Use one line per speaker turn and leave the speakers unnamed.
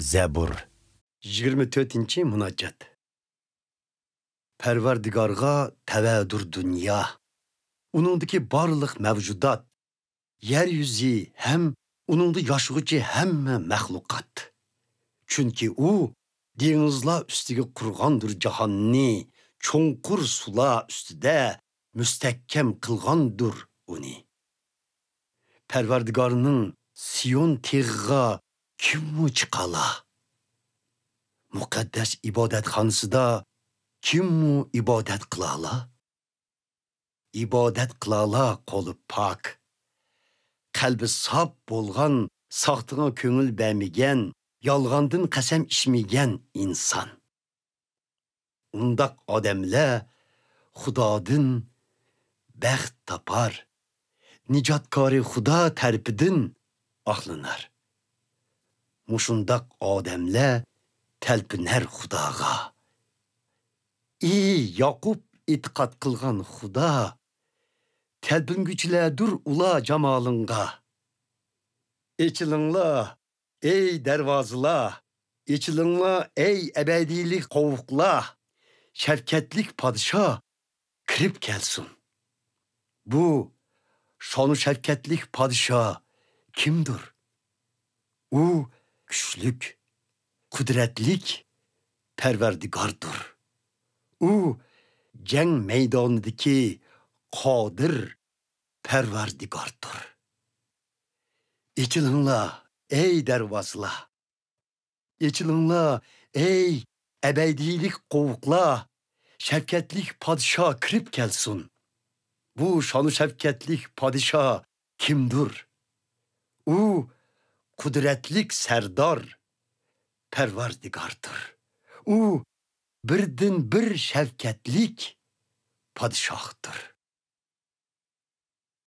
Zebur
24. Munajat. Perverdigarga tevedur dünya. Unundaki barlıq mevcudat. Yeryüzü hem ununda yaşıgıcı hemme mehlukat. Çünkü o denizla üstüge kurgandır cahanni. Çonkur sula üstüde müstehkem kılgandır onu. Perverdigarının Siyon teğga kim mu çıkala? Mukaddes ibadetxonasida kim mu ibodat qilala? Ibodat qilala qo'li pok. Qalbi sop bo'lgan, soxtiga ko'ngil bermagan, yolg'ondan qasam ichmagan inson. Undaq odamlar Xudodan baxt topar. Nijotkori Xudo tarafidan oqlanar. Mushundaq odamlar talpinar Xudoga. Ey Yaqub itiqad qilgan Xudo, talpinguchilardir ula jamolingga. Echilinglar, ey darvozalar, echilinglar, ey abadiylik qovuqlar, shafkatlik podsho kirib kelsin. Bu shonu shafkatlik podsho kimdir? U kuchlik, qudratlik Perverdigardır. U jang maydonidagi qodir Perverdigardır. Echilinglar, ey darvozalar. Echilinglar, ey abadiylik qovuqlar, shafkatlik podsho kirib kelsin. Bu shonu shafkatlik podsho kimdir? U qudratlik sardor Perverdigardır. U birdan bir shafkatlik podshohdir.